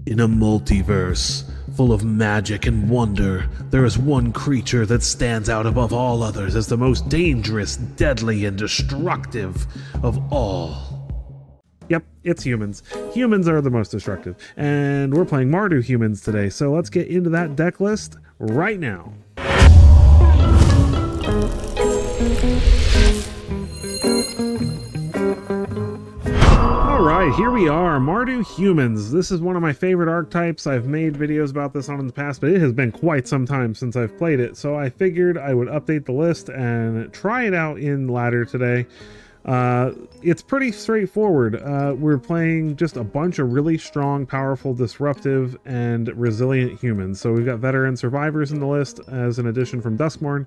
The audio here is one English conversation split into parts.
In a multiverse full of magic and wonder, there is one creature that stands out above all others as the most dangerous, deadly, and destructive of all. Yep, it's humans. Humans are the most destructive. And we're playing Mardu humans today, so let's get into that deck list right now. Alright, here we are, Mardu humans. This is one of my favorite archetypes. I've made videos about this on in the past, but it has been quite some time since I've played it, so I figured I would update the list and try it out in ladder today. It's pretty straightforward. We're playing just a bunch of really strong, powerful, disruptive, and resilient humans. So we've got veteran survivors in the list as an addition from Duskmourn.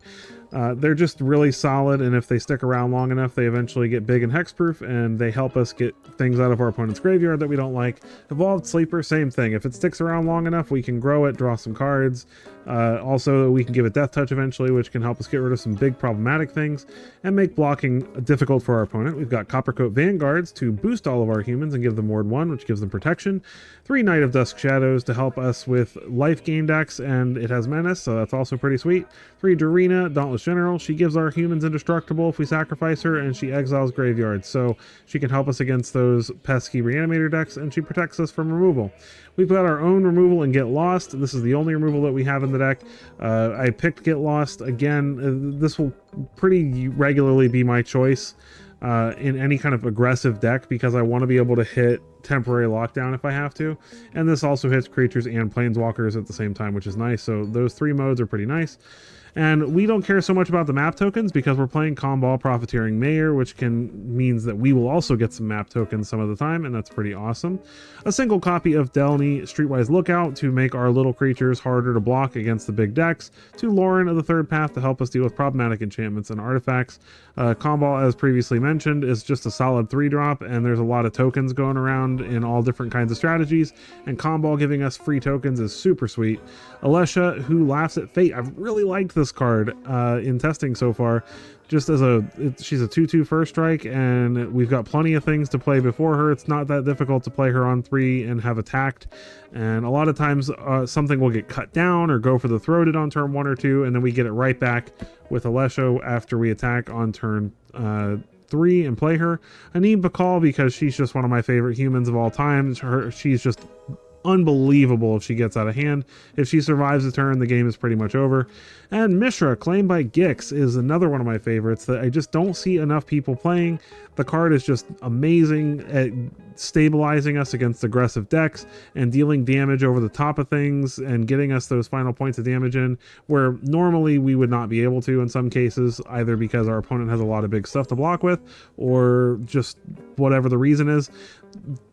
They're just really solid, and if they stick around long enough, they eventually get big and hexproof, and they help us get things out of our opponent's graveyard that we don't like. Evolved Sleeper, same thing. If it sticks around long enough, we can grow it, draw some cards. Also, we can give it Death Touch eventually, which can help us get rid of some big problematic things and make blocking difficult for our opponent. We've got Coppercoat Vanguards to boost all of our humans and give them Ward 1, which gives them protection. 3 Knight of Dusk Shadows to help us with life gain decks, and it has Menace, so that's also pretty sweet. 3 Dorina, Dauntless General. She gives our humans indestructible if we sacrifice her, and she exiles graveyards, so she can help us against those pesky Reanimator decks, and she protects us from removal. We've got our own removal and Get Lost. This is the only removal that we have in the deck. I picked Get Lost again. This will pretty regularly be my choice in any kind of aggressive deck because I want to be able to hit temporary lockdown if I have to. And this also hits creatures and planeswalkers at the same time, which is nice. So those 3 modes are pretty nice. And we don't care so much about the map tokens because we're playing Comball Profiteering Mayor, which means that we will also get some map tokens some of the time, and that's pretty awesome. A single copy of Delny Streetwise Lookout to make our little creatures harder to block against the big decks. 2 Lauren of the Third Path to help us deal with problematic enchantments and artifacts. Comball, as previously mentioned, is just a solid 3-drop, and there's a lot of tokens going around in all different kinds of strategies, and Comball giving us free tokens is super sweet. Alesha, Who Laughs at Fate. I've really liked this card in testing so far. Just as she's a 2/2 first strike, and we've got plenty of things to play before her. It's not that difficult to play her on 3 and have attacked, and a lot of times something will get cut down or go for the throated on turn 1 or 2, and then we get it right back with Alesha after we attack on turn 3 and play her. Anim Bakal, because she's just one of my favorite humans of all time. She's just unbelievable if she gets out of hand. If she survives the turn, the game is pretty much over. And Mishra, Claimed by Gix, is another one of my favorites that I just don't see enough people playing. The card is just amazing at stabilizing us against aggressive decks and dealing damage over the top of things and getting us those final points of damage in where normally we would not be able to in some cases, either because our opponent has a lot of big stuff to block with or just whatever the reason is.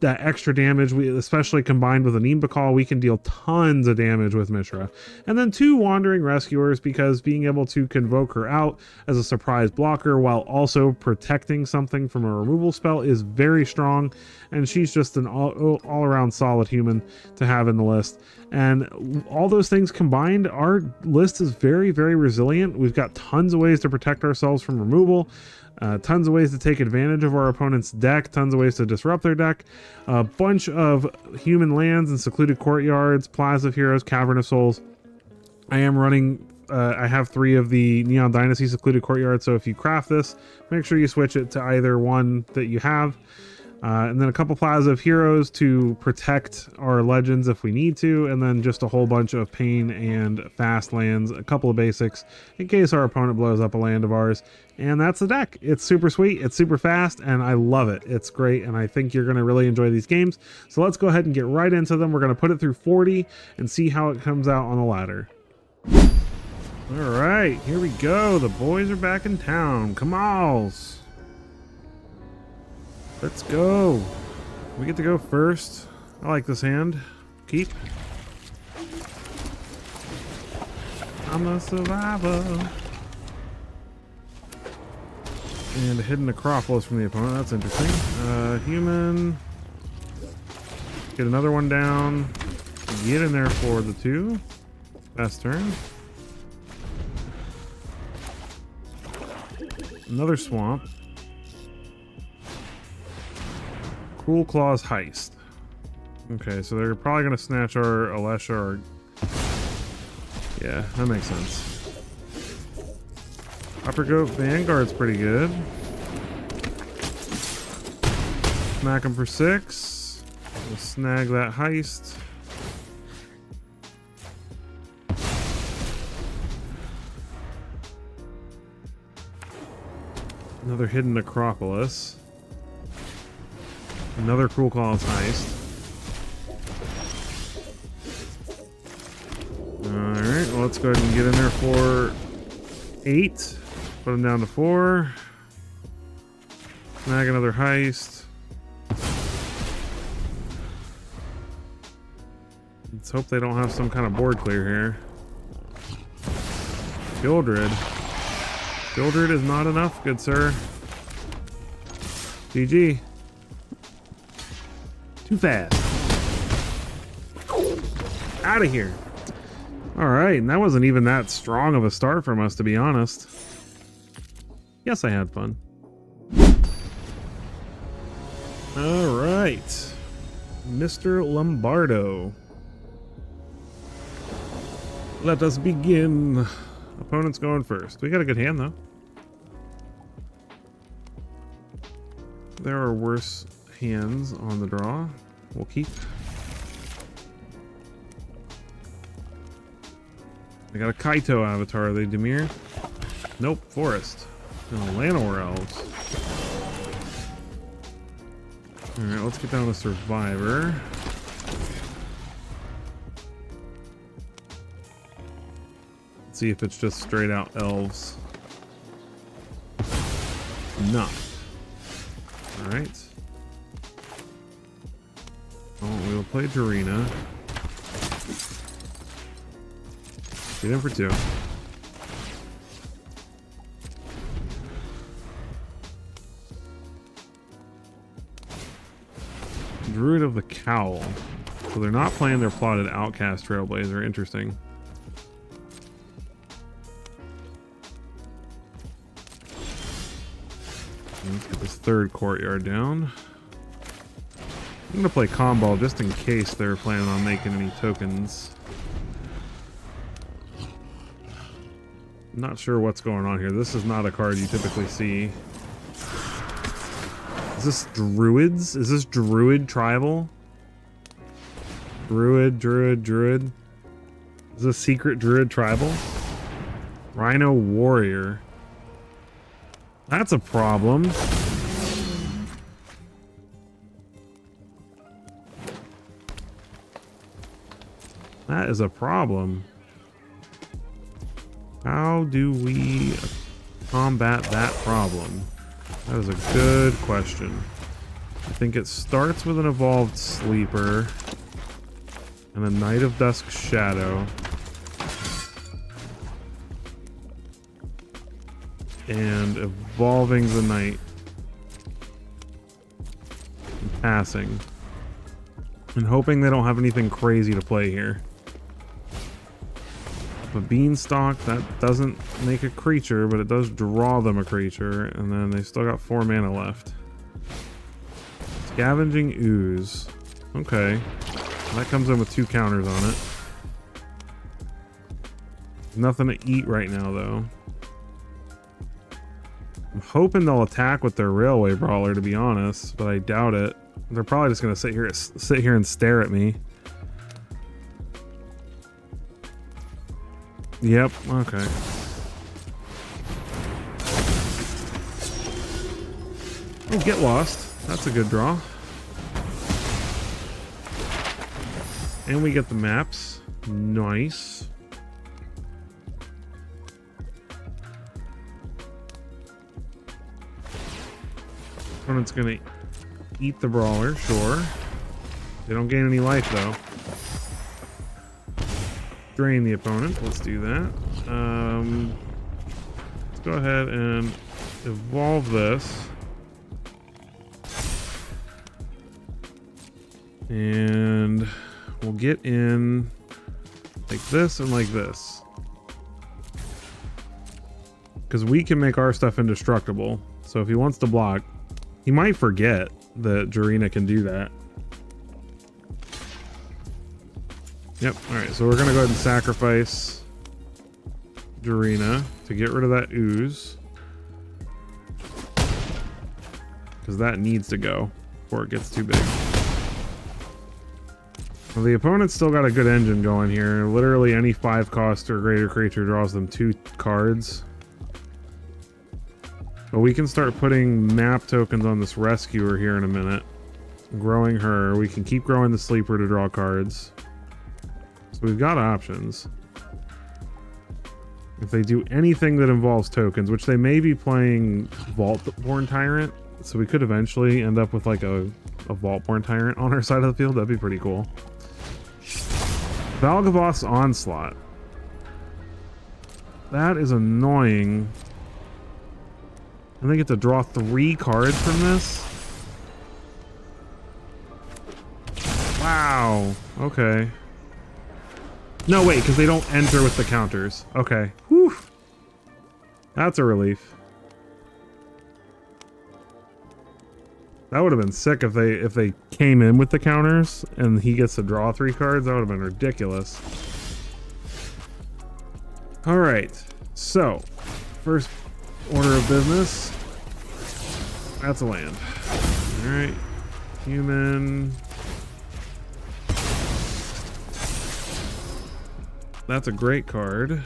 That extra damage, especially combined with Anim Bakal, we can deal tons of damage with Mishra. And then 2 Wandering Rescuers, because being able to convoke her out as a surprise blocker while also protecting something from a removal spell is very strong, and she's just an all-around solid human to have in the list. And all those things combined, our list is very, very resilient. We've got tons of ways to protect ourselves from removal. Tons of ways to take advantage of our opponent's deck, tons of ways to disrupt their deck, a bunch of human lands and secluded courtyards, Plaza of Heroes, Cavern of Souls. I am running, I have 3 of the Neon Dynasty secluded courtyards, so if you craft this, make sure you switch it to either one that you have. And then a couple Plaza of Heroes to protect our legends if we need to, and then just a whole bunch of pain and fast lands, a couple of basics in case our opponent blows up a land of ours. And that's the deck. It's super sweet, it's super fast, and I love it. It's great, and I think you're going to really enjoy these games. So let's go ahead and get right into them. We're going to put it through 40 and see how it comes out on the ladder. Alright, here we go. The boys are back in town. Come on. Let's go. We get to go first. I like this hand. Keep. I'm a survivor. And a hidden Necropolis from the opponent. That's interesting. Human. Get another one down. Get in there for the 2. Best turn. Another swamp. Cruel Claws Heist. Okay, so they're probably gonna snatch our Alesha or... Yeah, that makes sense. Upper Goat Vanguard's pretty good. Smack him for 6. We'll snag that heist. Another hidden necropolis. Another Cruel Claws heist. Alright, well, let's go ahead and get in there for 8. Put him down to 4. Snag another heist. Let's hope they don't have some kind of board clear here. Gildred. Gildred is not enough, good sir. GG. Too fast. Out of here. Alright, and that wasn't even that strong of a start from us, to be honest. Yes, I had fun. Alright. Mr. Lombardo. Let us begin. Opponent's going first. We got a good hand, though. There are worse hands on the draw. We'll keep. I got a Kaito avatar. Are they Demir? Nope. Forest. No, Llanowar Elves. Alright, let's get down to Survivor. Let's see if it's just straight out Elves. Not. Alright. Oh, we'll play Jarina. Get in for 2. Druid of the Cowl. So they're not playing their plotted Outcast Trailblazer. Interesting. Let's get this 3rd courtyard down. I'm gonna play Comball just in case they're planning on making any tokens. I'm not sure what's going on here. This is not a card you typically see. Is this Druids? Is this Druid Tribal? Druid. Is this Secret Druid Tribal? Rhino Warrior. That's a problem. That is a problem. How do we combat that problem? That is a good question. I think it starts with an evolved Sleeper and a Knight of Dusk Shadow. And evolving the Knight. And passing. And hoping they don't have anything crazy to play here. A Beanstalk, that doesn't make a creature, but it does draw them a creature, and then they still got 4 mana left. Scavenging Ooze. Okay. That comes in with 2 counters on it. Nothing to eat right now, though. I'm hoping they'll attack with their Railway Brawler, to be honest, but I doubt it. They're probably just gonna sit here and stare at me. Yep, okay. Oh, Get Lost. That's a good draw. And we get the maps. Nice. Opponent's gonna eat the Brawler, sure. They don't gain any life, though. Drain the opponent. Let's do that. Let's go ahead and evolve this. And we'll get in like this and like this. Because we can make our stuff indestructible. So if he wants to block, he might forget that Jarina can do that. Yep. All right. So we're going to go ahead and sacrifice Dorina to get rid of that ooze. Because that needs to go before it gets too big. Well, the opponent's still got a good engine going here. Literally any 5 cost or greater creature draws them 2 cards. But we can start putting map tokens on this rescuer here in a minute. Growing her. We can keep growing the sleeper to draw cards. So we've got options. If they do anything that involves tokens, which they may be playing Vault-Born Tyrant, so we could eventually end up with like a Vault-Born Tyrant on our side of the field. That'd be pretty cool. Valgavoth's Onslaught. That is annoying. And they get to draw 3 cards from this? Wow. Okay. No, wait, because they don't enter with the counters. Okay. Whew. That's a relief. That would have been sick if they came in with the counters and he gets to draw 3 cards. That would have been ridiculous. All right. So, first order of business. That's a land. All right. Human. That's a great card.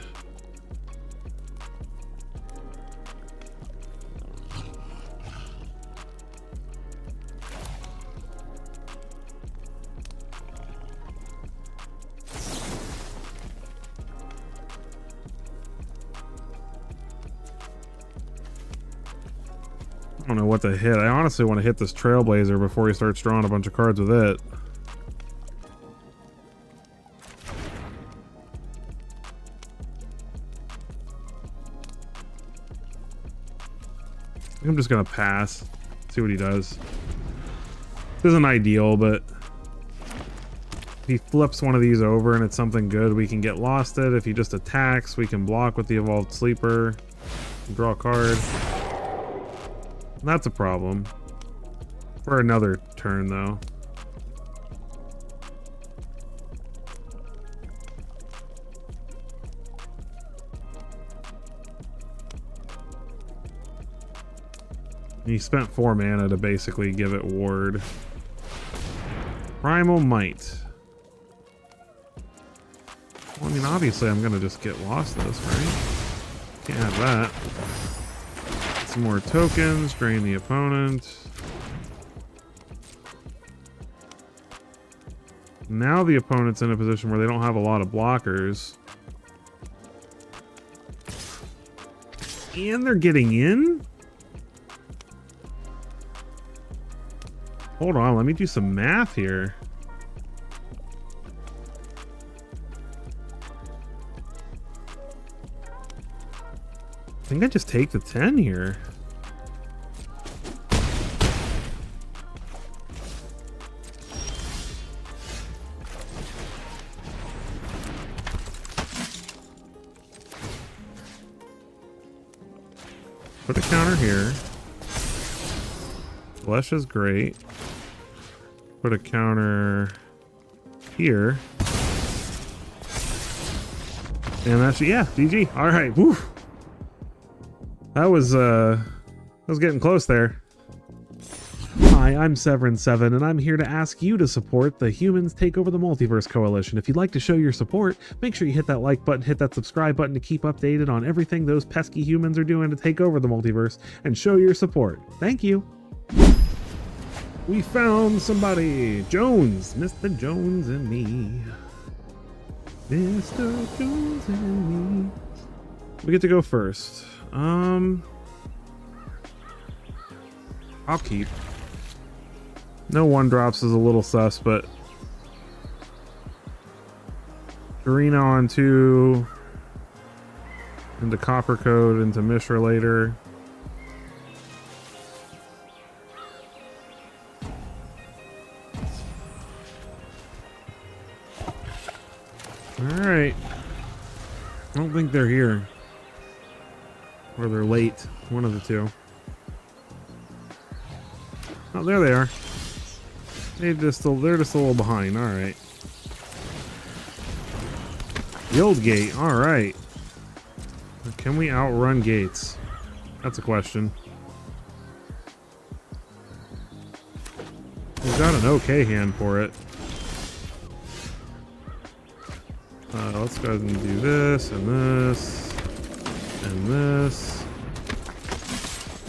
I don't know what to hit. I honestly want to hit this Trailblazer before he starts drawing a bunch of cards with it. I'm just gonna pass, see what he does. This isn't ideal, but if he flips one of these over and it's something good, we can get lost it. If he just attacks, we can block with the Evolved Sleeper, draw a card. That's a problem. For another turn, though. He spent 4 mana to basically give it ward. Primal Might. Well, I mean, obviously I'm gonna just get lost this, right? Can't have that. Some more tokens, drain the opponent. Now the opponent's in a position where they don't have a lot of blockers. And they're getting in? Hold on, let me do some math here. I think I just take the 10 here. Put a counter here. Flesh is great. Put a counter here. And that's, yeah, GG. All right, woo. That was getting close there. Hi, I'm Severin7, and I'm here to ask you to support the Humans Take Over the Multiverse Coalition. If you'd like to show your support, make sure you hit that like button, hit that subscribe button to keep updated on everything those pesky humans are doing to take over the multiverse, and show your support. Thank you. We found somebody. Jones. Mr. Jones and me. Mr. Jones and me. We get to go first. I'll keep. No 1-drops is a little sus, but Arena on 2 into Copper Code into Mishra later. Alright. I don't think they're here. Or they're late. One of the two. Oh, there they are. They're just a little behind. Alright. Guild gate, alright. Can we outrun gates? That's a question. We've got an okay hand for it. Let's go ahead and do this, and this, and this.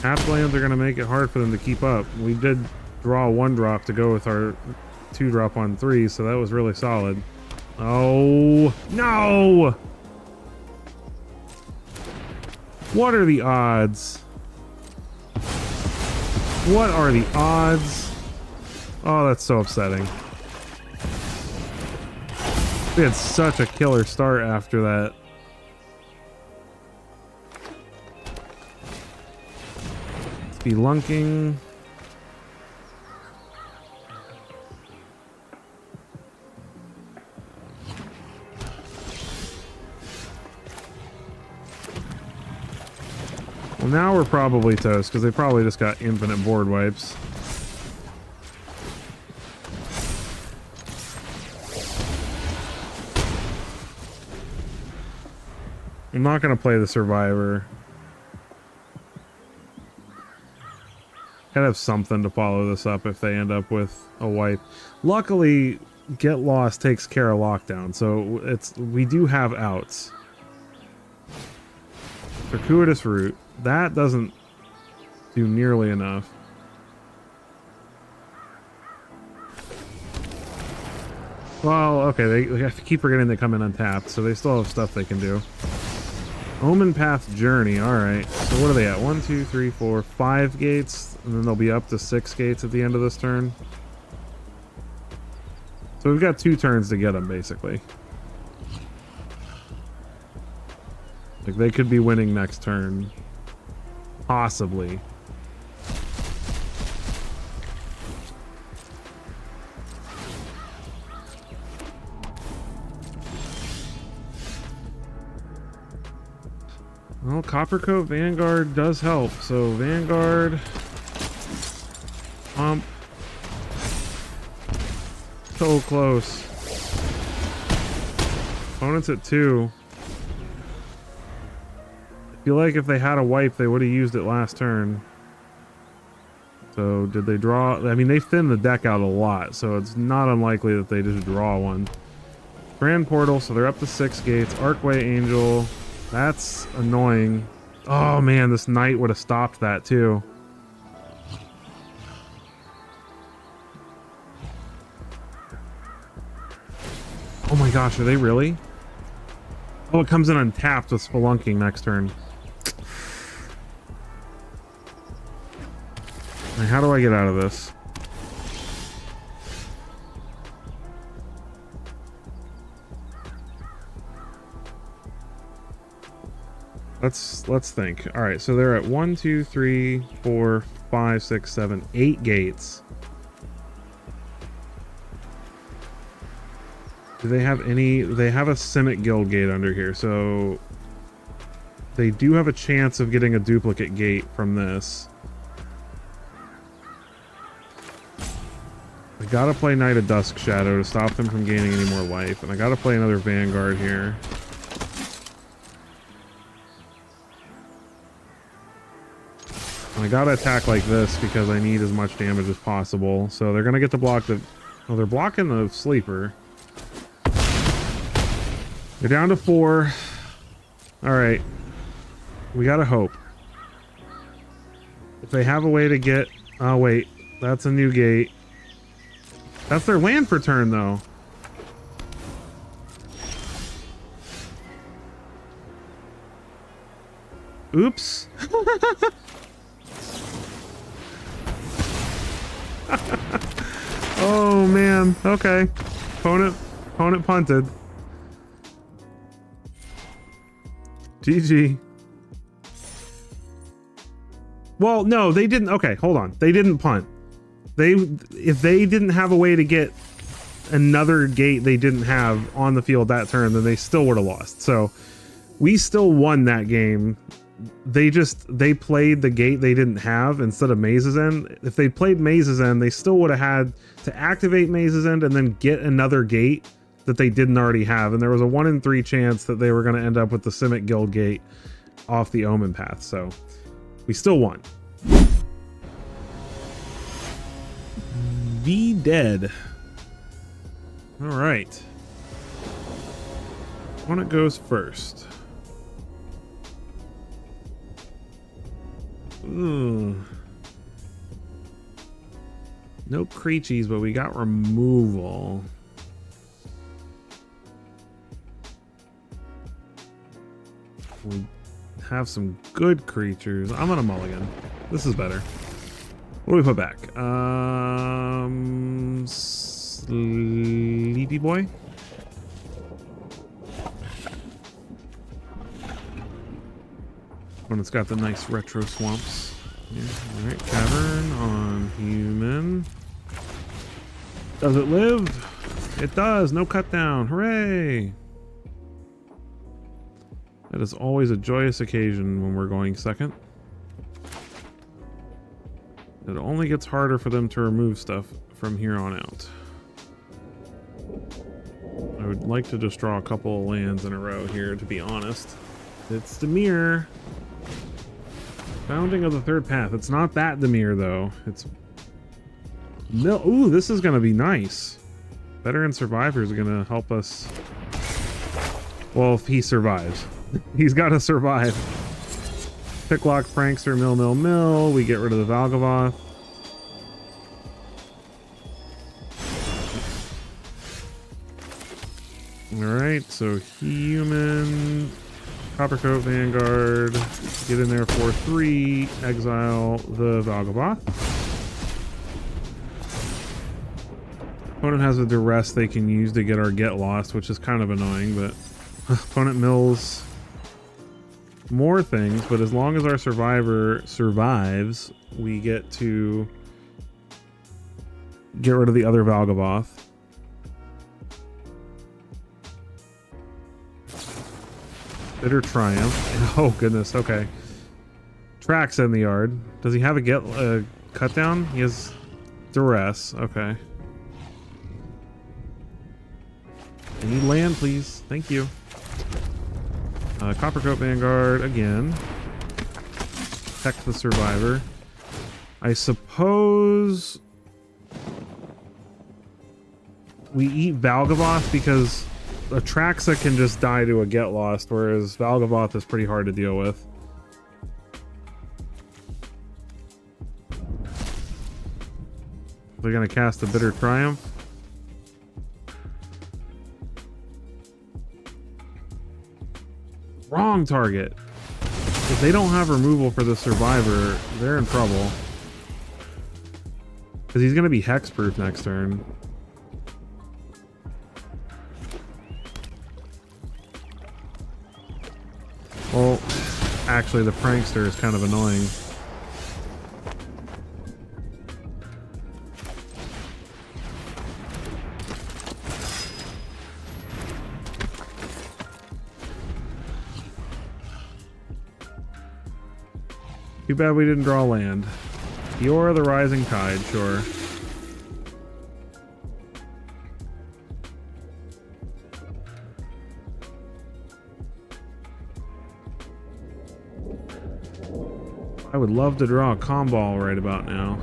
Half lands are going to make it hard for them to keep up. We did draw a 1-drop to go with our 2-drop on 3, so that was really solid. Oh, no! What are the odds? What are the odds? Oh, that's so upsetting. We had such a killer start after that. Spelunking. Well, now we're probably toast because they probably just got infinite board wipes. I'm not going to play the Survivor. Gotta have something to follow this up if they end up with a wipe. Luckily, Get Lost takes care of Lockdown, so we do have outs. Circuitous Route. That doesn't do nearly enough. Well, okay, they keep forgetting they come in untapped, so they still have stuff they can do. Omen Path Journey, alright. So what are they at? 1, 2, 3, 4, 5 gates, and then they'll be up to 6 gates at the end of this turn. So we've got 2 turns to get them, basically. Like, they could be winning next turn. Possibly. Well, Coppercoat Vanguard does help. So Vanguard, pump, so close. Opponents at 2. I feel like if they had a wipe, they would have used it last turn. So did they draw? I mean, they thinned the deck out a lot, so it's not unlikely that they just draw one. Grand Portal, so they're up to 6 gates. Arcway Angel. That's annoying. Oh man, this knight would have stopped that too. Oh my gosh, are they really? Oh, it comes in untapped with Spelunking next turn. Like, how do I get out of this? Let's think. All right, so they're at 1, 2, 3, 4, 5, 6, 7, 8 gates. Do they have any? They have a Cynic Guild gate under here, so they do have a chance of getting a duplicate gate from this. I gotta play Knight of Dusk Shadow to stop them from gaining any more life, and I gotta play another Vanguard here. I gotta attack like this because I need as much damage as possible. So they're gonna get to block the... Oh, they're blocking the Sleeper. They're down to 4. Alright. We gotta hope. If they have a way to get... Oh, wait. That's a new gate. That's their land for turn, though. Oops. Oh man, okay. Opponent punted. GG. Well, no, they didn't. Okay, hold on. They didn't punt. If they didn't have a way to get another gate they didn't have on the field that turn, then they still would have lost. So we still won that game. They played the gate they didn't have instead of Maze's End. If they played Maze's End, they still would have had to activate Maze's End and then get another gate that they didn't already have, and there was a 1 in 3 chance that they were going to end up with the Simic Guild Gate off the Omen path, so we still won. Be dead. All right. Opponent goes first. Ooh. No creachies, but we got removal. We have some good creatures. I'm gonna mulligan. This is better. What do we put back? Sleepy Boy? When it's got the nice retro swamps. Yeah. Alright, Cavern on human. Does it live? It does. No cut down. Hooray! That is always a joyous occasion when we're going second. It only gets harder for them to remove stuff from here on out. I would like to just draw a couple of lands in a row here, to be honest. It's Dimir. Founding of the Third Path. It's not that Dimir, though. It's... Ooh, this is going to be nice. Veteran Survivor is going to help us. Well, if he survives. He's got to survive. Picklock, Prankster, Mill. We get rid of the Valgavoth. Alright, so human, Coppercoat, Vanguard, get in there for 3, exile the Valgavoth. Opponent has a duress they can use to get our Get Lost, which is kind of annoying, but opponent mills more things, but as long as our survivor survives, we get to get rid of the other Valgavoth. Bitter Triumph. Oh goodness, okay. Tracks in the yard. Does he have a cut down? He has duress, okay. I need land, please. Thank you. Coppercoat Vanguard again. Protect the survivor. I suppose we eat Valgavoth because Atraxa can just die to a Get Lost, whereas Valgavoth is pretty hard to deal with. We're gonna cast a Bitter Triumph. Wrong target. If they don't have removal for the survivor, they're in trouble. Because he's going to be hexproof next turn. Well, actually the Prankster is kind of annoying. Too bad we didn't draw land. You're the Rising Tide, sure. I would love to draw a Comball right about now.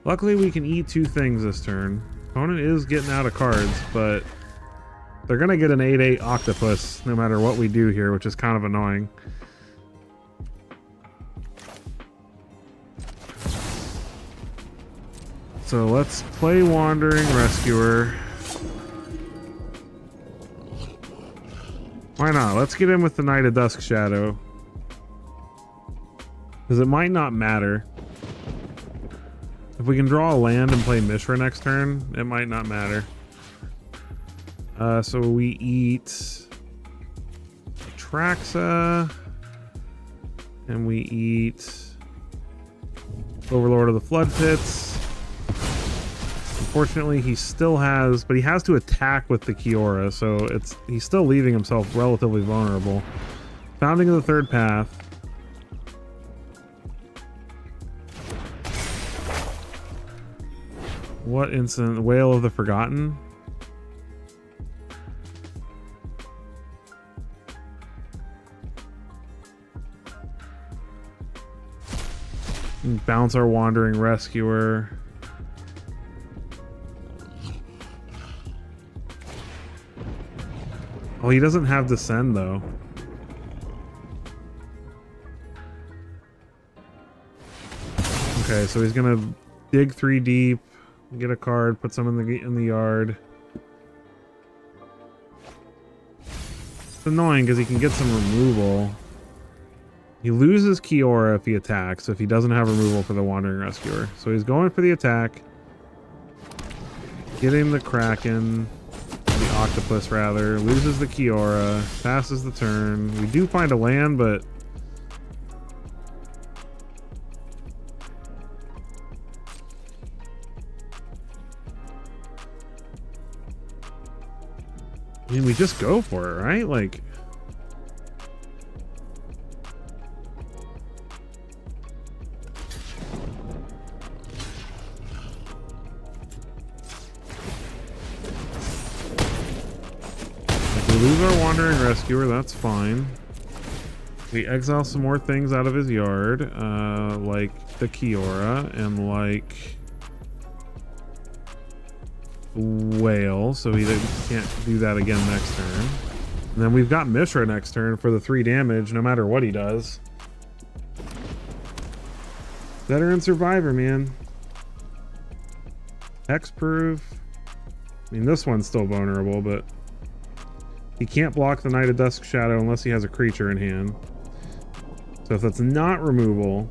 Luckily, we can eat 2 things this turn. Opponent is getting out of cards, but they're going to get an 8/8 Octopus no matter what we do here, which is kind of annoying. So let's play Wandering Rescuer. Why not? Let's get in with the Knight of Dusk Shadow. Because it might not matter. If we can draw a land and play Mishra next turn, it might not matter. So we eat Traxa, and we eat Overlord of the Flood Pits. Unfortunately, he still has, but he has to attack with the Kiora, so he's still leaving himself relatively vulnerable. Founding of the Third Path. What incident? Whale of the Forgotten? Bounce our Wandering Rescuer. Oh, he doesn't have Descend though. Okay, so he's gonna dig 3 deep, get a card, put some in the yard. It's annoying because he can get some removal. He loses Kiora if he attacks, if he doesn't have removal for the Wandering Rescuer. So he's going for the attack. Getting the Kraken, the Octopus rather, loses the Kiora, passes the turn. We do find a land, but I mean, we just go for it, right? Like, if we lose our Wandering Rescuer, that's fine. We exile some more things out of his yard, like the Kiora and like Whale, so he can't do that again next turn. And then we've got Mishra next turn for the 3 damage, no matter what he does. Veteran Survivor, man. Hexproof. I mean, this one's still vulnerable, but he can't block the Knight of Dusk Shadow unless he has a creature in hand. So if that's not removal,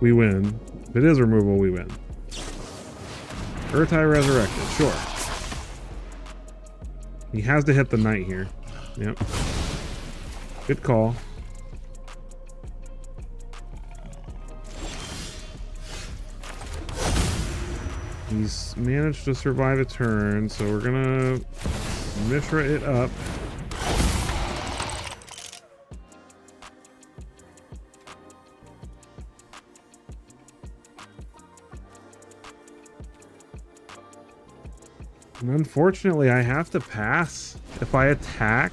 we win. If it is removal, we win. Urtai Resurrected, sure. He has to hit the Knight here. Yep. Good call. He's managed to survive a turn, so we're gonna Mishra it up. And unfortunately, I have to pass. If I attack,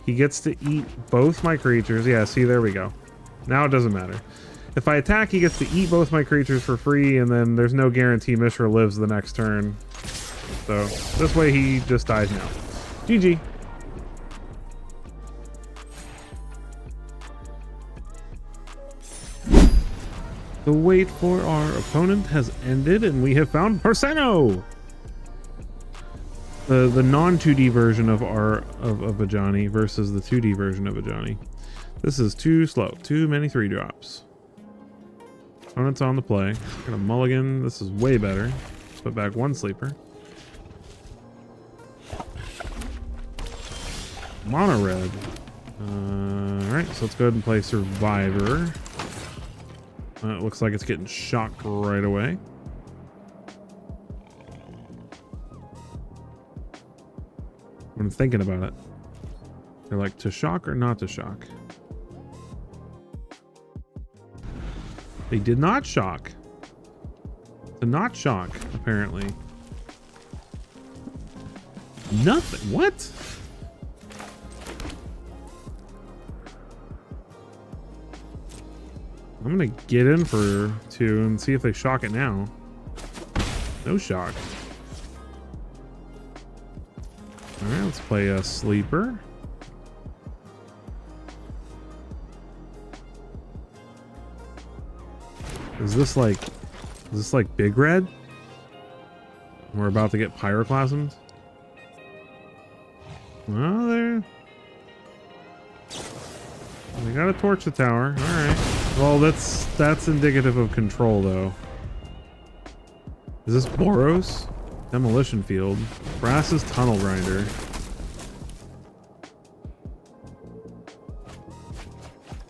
he gets to eat both my creatures. Yeah, see, there we go. Now it doesn't matter. If I attack, he gets to eat both my creatures for free, and then there's no guarantee Mishra lives the next turn. So this way he just dies now. GG. The wait for our opponent has ended, and we have found Parseno! The non-2D version of Ajani versus the 2D version of Ajani. This is too slow. Too many 3-drops. Opponent's on the play. Gonna mulligan. This is way better. Put back 1 sleeper. Mono red. Alright, so let's go ahead and play Survivor. It looks like it's getting shocked right away. I'm thinking about it. They're like, to shock or not to shock? They did not shock. To not shock, apparently. Nothing. What? I'm gonna get in for 2 and see if they shock it now. No shock. Alright, let's play a sleeper. Is this like Big Red? We're about to get pyroclasmed? Well, they gotta torch the tower. Alright. Well, that's indicative of control, though. Is this Boros? Demolition Field. Brass's Tunnel Grinder.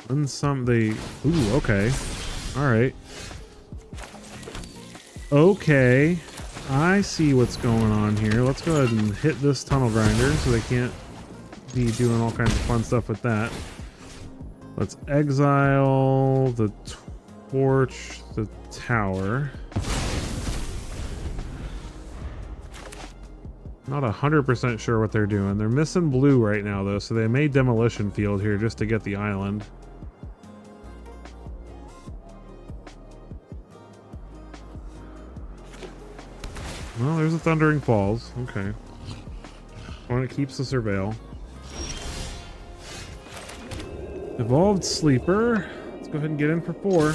Ooh, okay. Alright. Okay. I see what's going on here. Let's go ahead and hit this tunnel grinder so they can't be doing all kinds of fun stuff with that. Let's exile the torch, the tower. Not 100% sure what they're doing. They're missing blue right now though, so they made demolition field here just to get the island. Well, there's the Thundering Falls. Okay. One that keeps the surveil. Evolved Sleeper. Let's go ahead and get in for 4.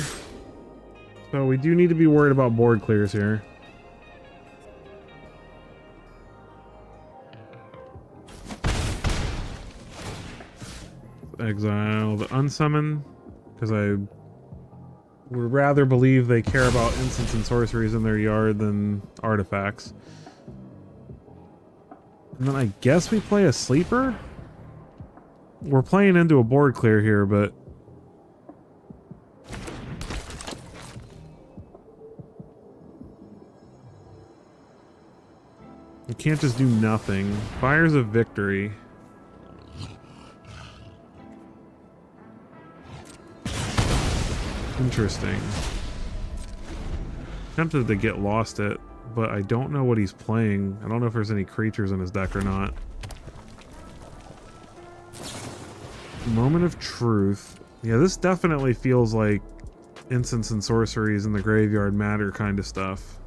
So we do need to be worried about board clears here. Exile the unsummon, because I would rather believe they care about instants and sorceries in their yard than artifacts. And then I guess we play a sleeper? We're playing into a board clear here, but we can't just do nothing. Fires of Victory. Interesting. Tempted to get lost it, but I don't know what he's playing. I don't know if there's any creatures in his deck or not. Moment of Truth. Yeah, this definitely feels like instants and sorceries in the graveyard matter kind of stuff.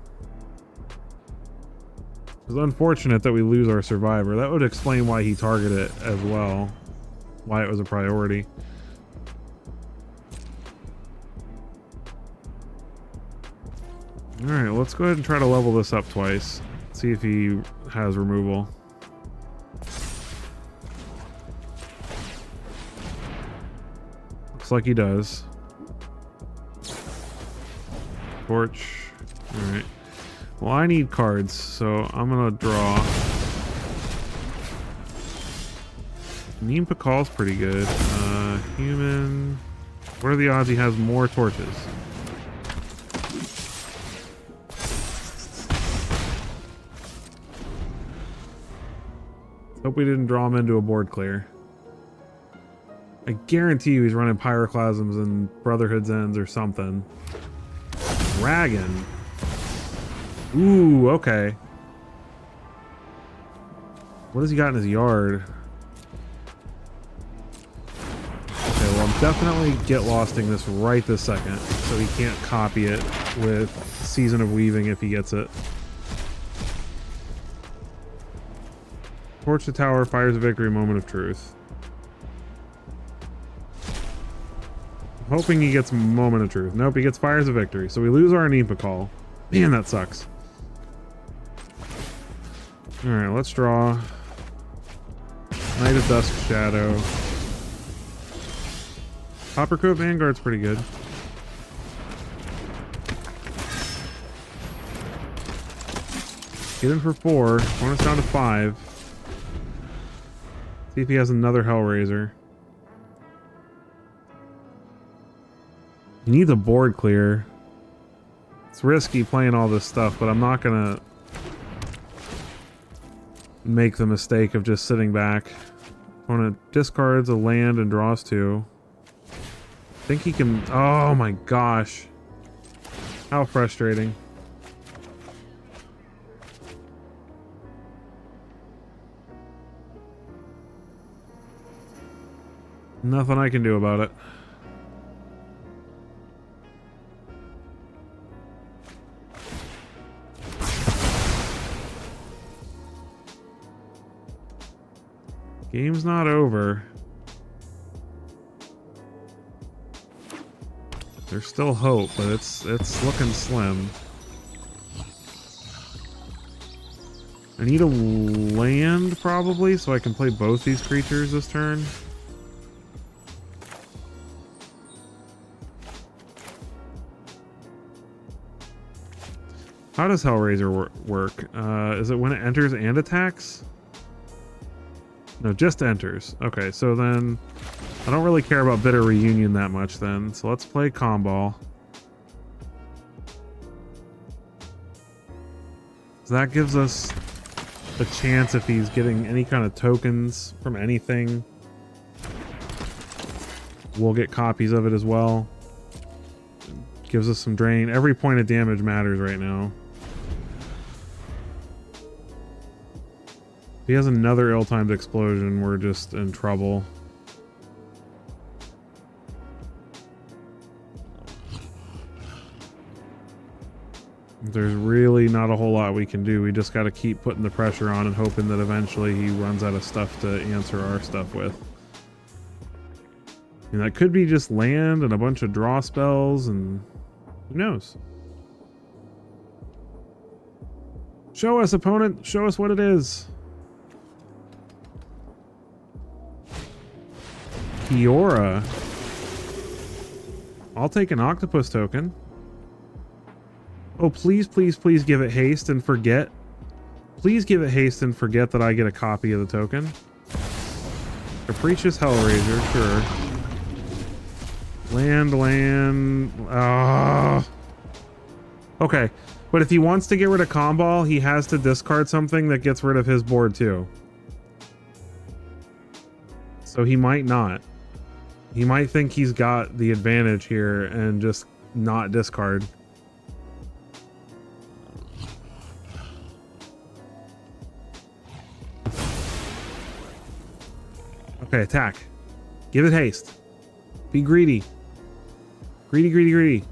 It's unfortunate that we lose our survivor. That would explain why he targeted it as well. Why it was a priority. Alright, let's go ahead and try to level this up twice. See if he has removal. Looks like he does. Torch. Alright. Well, I need cards, so I'm gonna draw. Neem Pakal's pretty good. Human. What are the odds he has more torches? Hope we didn't draw him into a board clear. I guarantee you he's running Pyroclasms and Brotherhood's Ends or something. Dragon. Ooh, okay. What has he got in his yard? Okay, well, I'm definitely get losting this right this second, so he can't copy it with Season of Weaving if he gets it. Torch the tower, fires a victory, moment of truth. I'm hoping he gets moment of truth. Nope, he gets fires of victory. So we lose our Neem Pakal. Man, that sucks. Alright, let's draw. Knight of Dusk Shadow. Coppercoat Vanguard's pretty good. Get in for 4. Bonus down to 5. See if he has another Hellraiser. He needs a board clear. It's risky playing all this stuff, but I'm not gonna make the mistake of just sitting back. Opponent discards a land and draws 2. I think he can... Oh my gosh. How frustrating. Nothing I can do about it. Game's not over. There's still hope, but it's looking slim. I need a land probably so I can play both these creatures this turn. How does Hellraiser work? Is it when it enters and attacks? No, just enters. Okay, so then I don't really care about Bitter Reunion that much then. So let's play Comball. So that gives us a chance if he's getting any kind of tokens from anything. We'll get copies of it as well. Gives us some drain. Every point of damage matters right now. If he has another ill-timed explosion, we're just in trouble. There's really not a whole lot we can do. We just got to keep putting the pressure on and hoping that eventually he runs out of stuff to answer our stuff with. And that could be just land and a bunch of draw spells, and who knows? Show us, opponent. Show us what it is. Kiora. I'll take an octopus token. Oh, please, please, please give it haste and forget. Please give it haste and forget that I get a copy of the token. Capricious Hellraiser, sure. Land. Okay, but if he wants to get rid of Comball, he has to discard something that gets rid of his board too. So he might not. He might think he's got the advantage here and just not discard. Okay, attack. Give it haste. Be greedy. Greedy, greedy, greedy.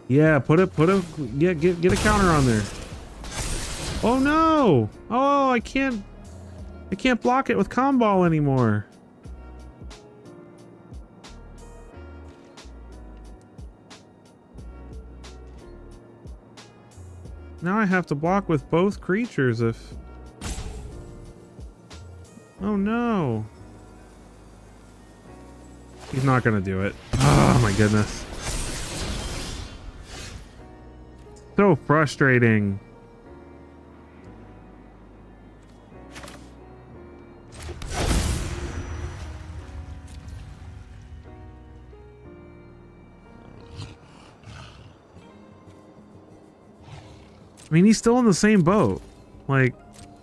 Yeah, get a counter on there. Oh no! Oh, I can't block it with Comball anymore. Now I have to block with both creatures if... Oh no. He's not gonna do it. Oh my goodness. So frustrating. I mean, he's still in the same boat. Like,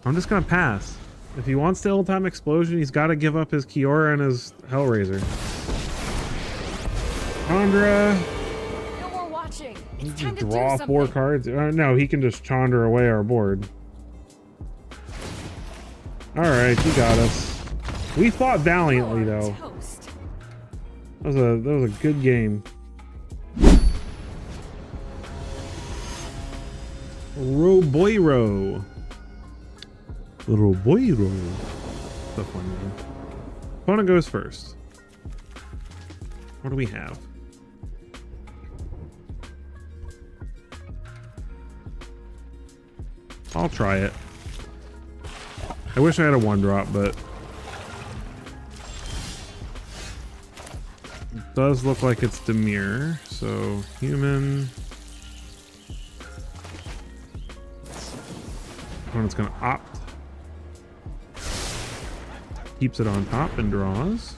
I'm just gonna pass. If he wants the ill-time explosion, he's got to give up his Kiora and his Hellraiser. Chandra. No more watching. It's time to draw do 4 cards. No, he can just Chandra away our board. All right, he got us. We fought valiantly though. That was a good game. Roboiro. Roboiro. The fun one. Opponent goes first. What do we have? I'll try it. I wish I had a 1-drop, but it does look like it's Demir. So human. Opponent's gonna opt. Keeps it on top and draws.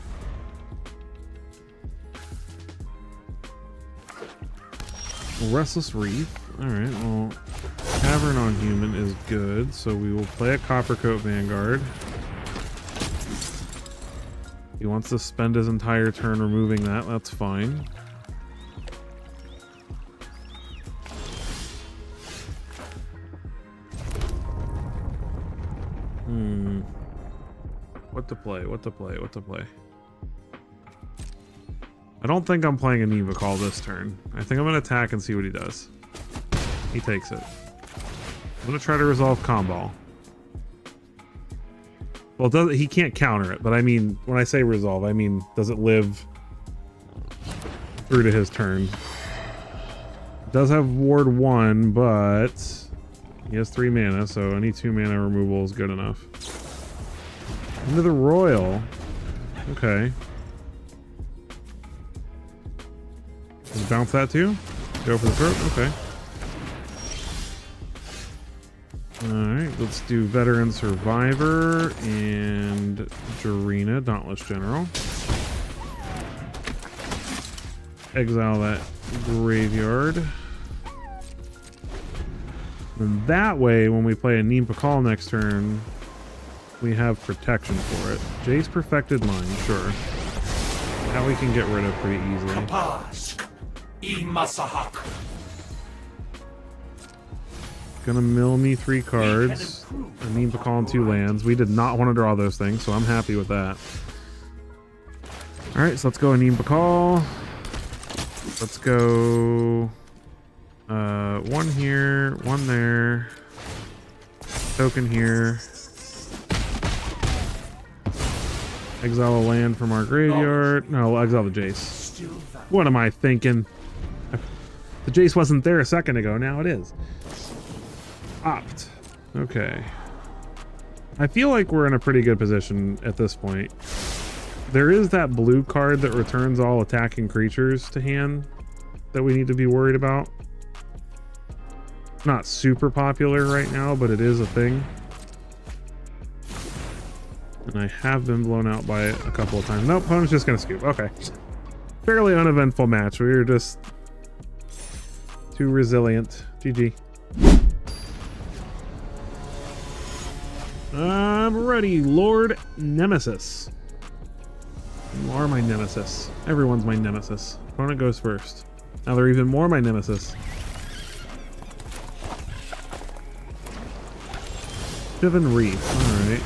Restless Reef. Alright, well, Tavern on human is good, so we will play a Coppercoat Vanguard. He wants to spend his entire turn removing that, that's fine. What to play? I don't think I'm playing a Neva Call this turn. I think I'm going to attack and see what he does. He takes it. I'm going to try to resolve Comball. Well, he can't counter it, but I mean, when I say resolve, I mean, does it live through to his turn? It does have Ward 1, but he has 3 mana, so any 2 mana removal is good enough. Into the Royal. Okay. Let's bounce that too. Go for the throat. Okay. Alright, let's do Veteran Survivor and Jarina, Dauntless General. Exile that graveyard. And that way, when we play a Neem Pakal next turn, we have protection for it. Jace Perfected Mind, sure. That we can get rid of pretty easily. Gonna mill me 3 cards. A Neem Pakal and 2 lands. We did not want to draw those things, so I'm happy with that. Alright, so let's go a Neem Pakal. Let's go 1 here, 1 there. Token here. Exile a land from our graveyard. No, we'll exile the Jace. What am I thinking? The Jace wasn't there a second ago, now it is. Opt. Okay. I feel like we're in a pretty good position at this point. There is that blue card that returns all attacking creatures to hand that we need to be worried about. Not super popular right now, but it is a thing. And I have been blown out by it a couple of times. Nope, opponent's just gonna scoop. Okay. Fairly uneventful match. We were just too resilient. GG. I'm ready, Lord Nemesis. You are my nemesis. Everyone's my nemesis. Opponent goes first. Now they're even more my nemesis. Shivan Reef. Alright.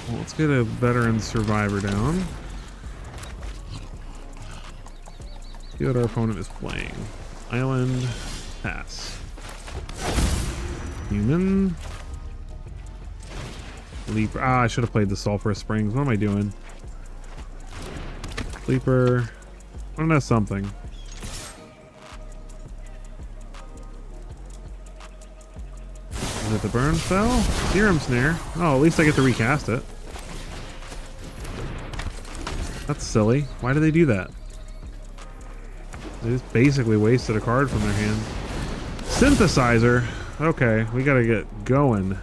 Well, let's get a veteran survivor down. See what our opponent is playing. Island. Pass. Human. Leaper. Ah, I should have played the Sulphurous Springs. What am I doing? Sleeper. I don't know, something. Is it the burn spell? Serum Snare. Oh, at least I get to recast it. That's silly. Why do they do that? They just basically wasted a card from their hand. Synthesizer. Okay, we gotta get going.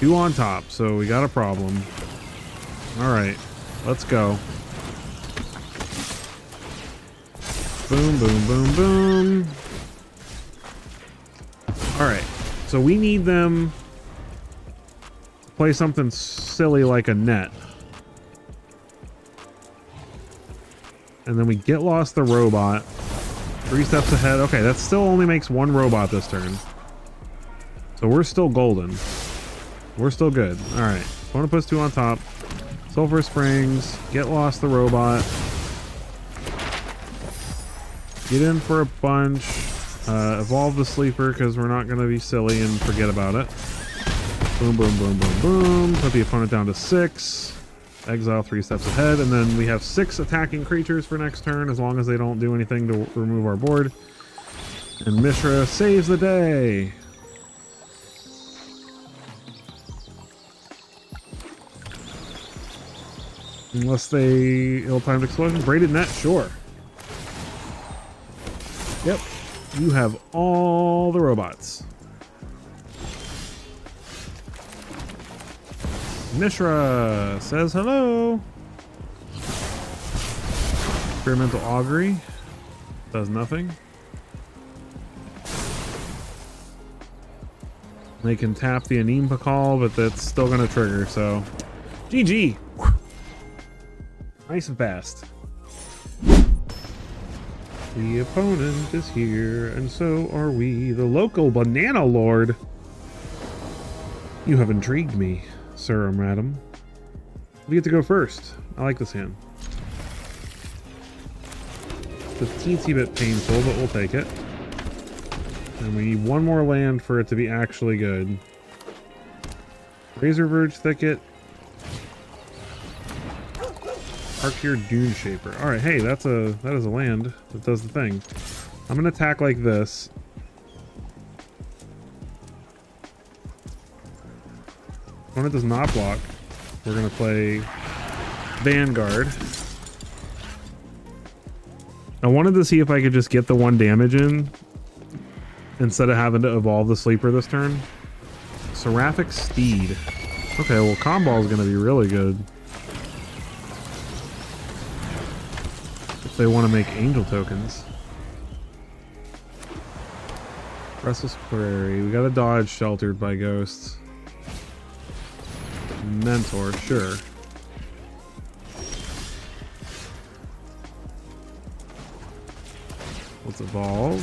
2 on top, so we got a problem. Alright, let's go. Boom, boom, boom, boom. Alright, so we need them to play something silly like a net. And then we get lost the robot. 3 steps ahead. Okay, that still only makes 1 robot this turn. So we're still golden. We're still good. Alright. Opponent puts 2 on top. Sulphur Springs. Get lost the robot. Get in for a bunch. Evolve the sleeper because we're not going to be silly and forget about it. Boom, boom, boom, boom, boom. Put the opponent down to 6. Exile 3 steps ahead. And then we have 6 attacking creatures for next turn as long as they don't do anything to remove our board. And Mishra saves the day. Unless they ill-timed explosion. Braided net, sure. Yep. You have all the robots. Mishra says hello. Experimental Augury. Does nothing. They can tap the Neem Pakal, but that's still going to trigger, so... GG! Nice and fast. The opponent is here, and so are we. The local Banana Lord. You have intrigued me, sir or madam. We get to go first. I like this hand. It's a teensy bit painful, but we'll take it. And we need 1 more land for it to be actually good. Razor Verge Thicket. Arcure Dune Shaper. Alright, hey, that is a land that does the thing. I'm gonna attack like this. When it does not block, we're gonna play Vanguard. I wanted to see if I could just get the 1 damage in instead of having to evolve the sleeper this turn. Seraphic Steed. Okay, well, Comball is gonna be really good. They want to make angel tokens. Restless Prairie. We got a dodge sheltered by ghosts. Mentor, sure. Let's evolve.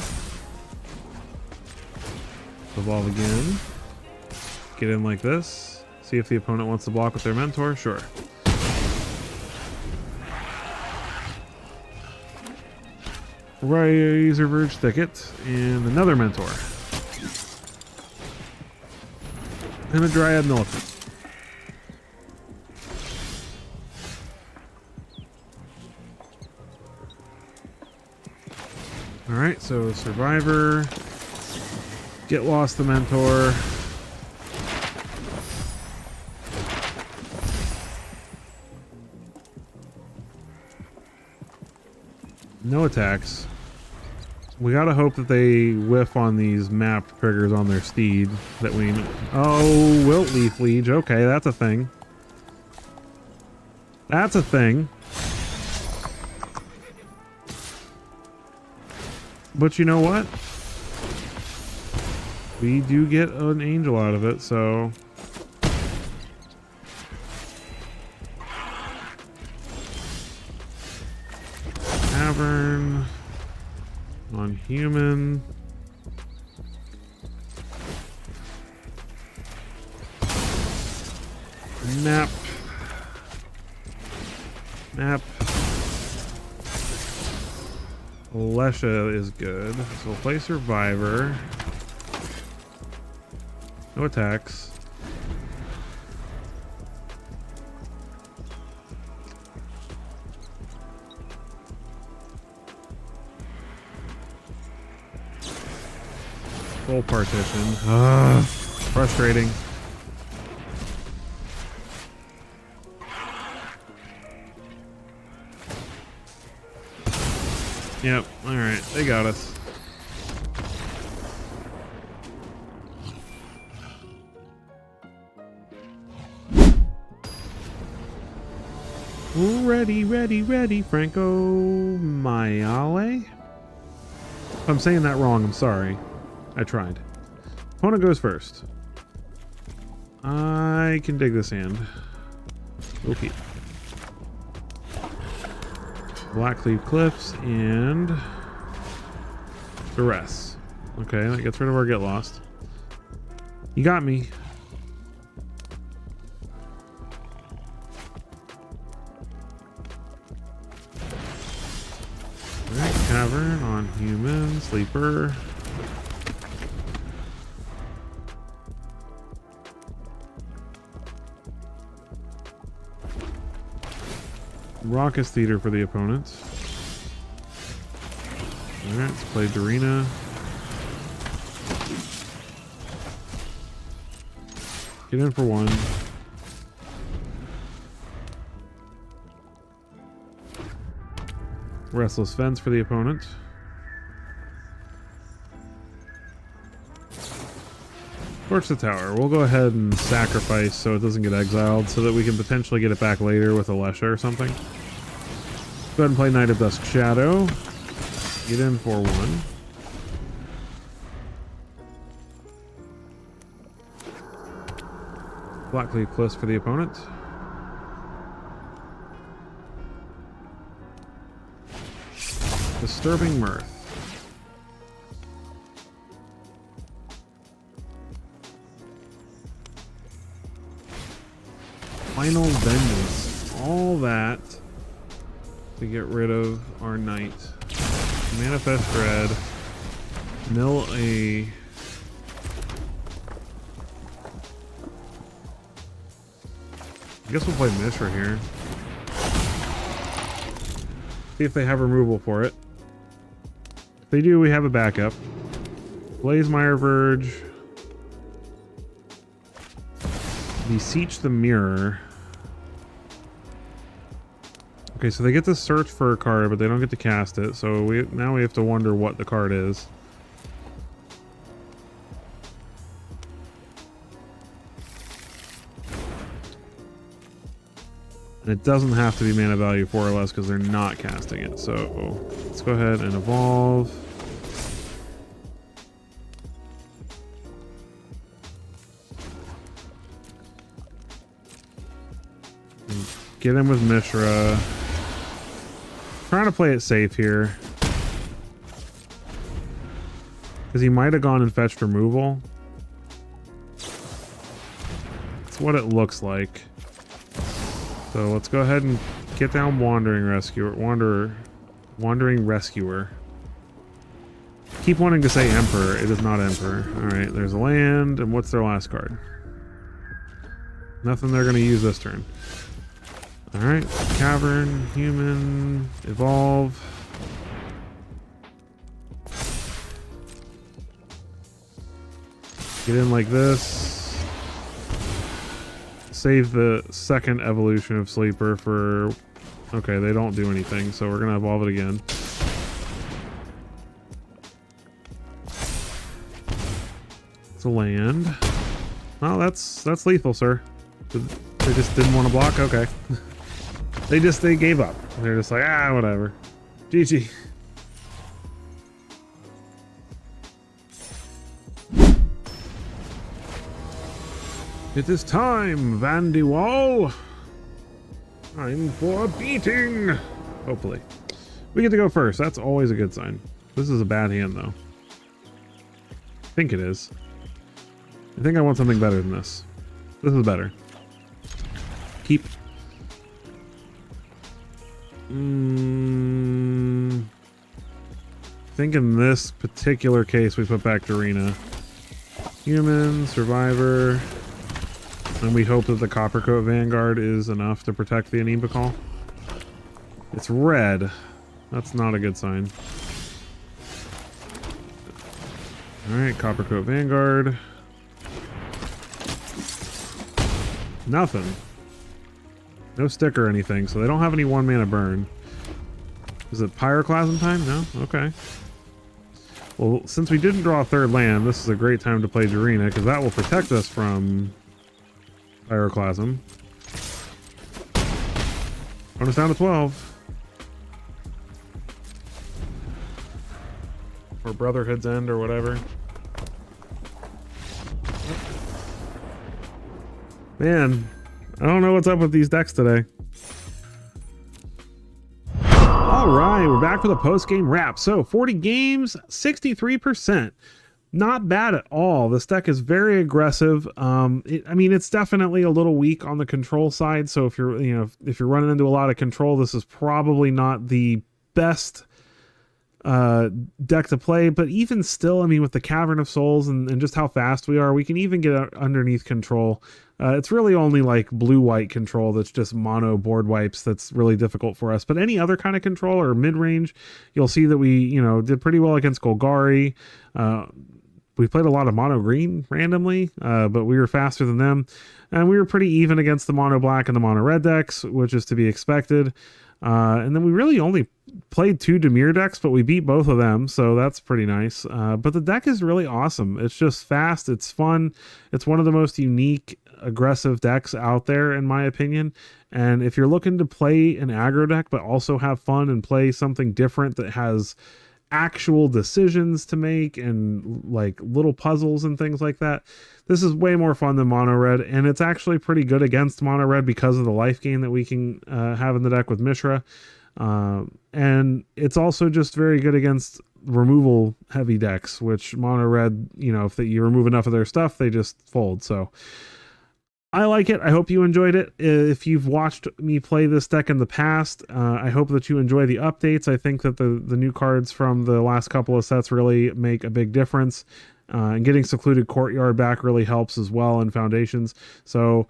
Evolve again. Get in like this. See if the opponent wants to block with their mentor. Sure. Razor Verge Thicket. And another mentor. And a Dryad Militant. Alright, so Survivor. Get Lost the Mentor. No attacks. We gotta hope that they whiff on these map triggers on their steed that we... Oh, Wilt Leaf Liege. Okay, that's a thing. That's a thing. But you know what? We do get an angel out of it, so... Tavern... On human... Map... Map... Lesha is good. So we'll play Survivor. No attacks. Full partition. Frustrating. Yep, alright, they got us. Ready, Franco Mayale? If I'm saying that wrong, I'm sorry. I tried. Opponent goes first. I can dig this hand. Okay. Blackcleave Cliffs and Duress. Okay, that gets rid of our Get Lost. You got me. Alright, Cavern on human, Sleeper. Raucous Theater for the opponent. Alright, let's play Dorina. Get in for one. Restless Fence for the opponent. Torch the tower. We'll go ahead and sacrifice so it doesn't get exiled so that we can potentially get it back later with a Lesha or something. Go ahead and play Knight of Dusk Shadow. Get in for one. Blackcleave Cliffs for the opponent. Disturbing Mirth. Final Vengeance. All that to get rid of our knight. Manifest Dread. Mill a... I guess we'll play Mishra here. See if they have removal for it. If they do, we have a backup. Blazemire Verge. Beseech the Mirror. Okay, so they get to search for a card, but they don't get to cast it. So now we have to wonder what the card is. And it doesn't have to be mana value 4 or less because they're not casting it. So let's go ahead and evolve. Get in with Mishra. Trying to play it safe here. Because he might have gone and fetched removal. That's what it looks like. So let's go ahead and get down Wandering Rescuer. Keep wanting to say Emperor. It is not Emperor. Alright, there's a land. And what's their last card? Nothing they're going to use this turn. Alright, Cavern, Human, Evolve. Get in like this. Save the second evolution of Sleeper for... Okay, they don't do anything, so we're going to evolve it again. It's a land. Oh, that's lethal, sir. They just didn't want to block? Okay. They gave up. They're just like, ah, whatever. GG. It is time, Van de Wall. Time for a beating. Hopefully. We get to go first. That's always a good sign. This is a bad hand, though. I think it is. I think I want something better than this. This is better. Keep. I think in this particular case we put back Dorina. Human, Survivor, and we hope that the Coppercoat Vanguard is enough to protect the Anima Call. It's red. That's not a good sign. Alright, Coppercoat Vanguard. Nothing. No stick or anything, so they don't have any 1-mana burn. Is it Pyroclasm time? No? Okay. Well, since we didn't draw a third land, this is a great time to play Dorina, because that will protect us from Pyroclasm. Run us down to 12. Or Brotherhood's End, or whatever. Man, I don't know what's up with these decks today. All right, we're back for the post-game wrap. So 40 games, 63%. Not bad at all. This deck is very aggressive. I mean, it's definitely a little weak on the control side. So if you're, if you're running into a lot of control, this is probably not the best deck to play. But even still, I mean, with the Cavern of Souls and just how fast we are, we can even get underneath control. It's really only like blue-white control that's just mono board wipes that's really difficult for us. But any other kind of control or mid-range, you'll see that we, did pretty well against Golgari. We played a lot of mono green randomly, but we were faster than them. And we were pretty even against the mono black and the mono red decks, which is to be expected. And then we really only played 2 Dimir decks, but we beat both of them, so that's pretty nice. But the deck is really awesome. It's just fast, it's fun. It's one of the most unique, aggressive decks out there, in my opinion. And if you're looking to play an aggro deck, but also have fun and play something different that has actual decisions to make and like little puzzles and things like that, this is way more fun than mono red, and it's actually pretty good against mono red because of the life gain that we can have in the deck with Mishra, and it's also just very good against removal heavy decks, which mono red, if you remove enough of their stuff, they just fold. So I like it. I hope you enjoyed it. If you've watched me play this deck in the past, I hope that you enjoy the updates. I think that the new cards from the last couple of sets really make a big difference. And getting Secluded Courtyard back really helps as well in Foundations. So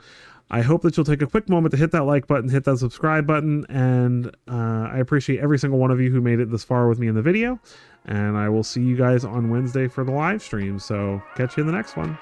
I hope that you'll take a quick moment to hit that like button, hit that subscribe button, and I appreciate every single one of you who made it this far with me in the video. And I will see you guys on Wednesday for the live stream. So catch you in the next one.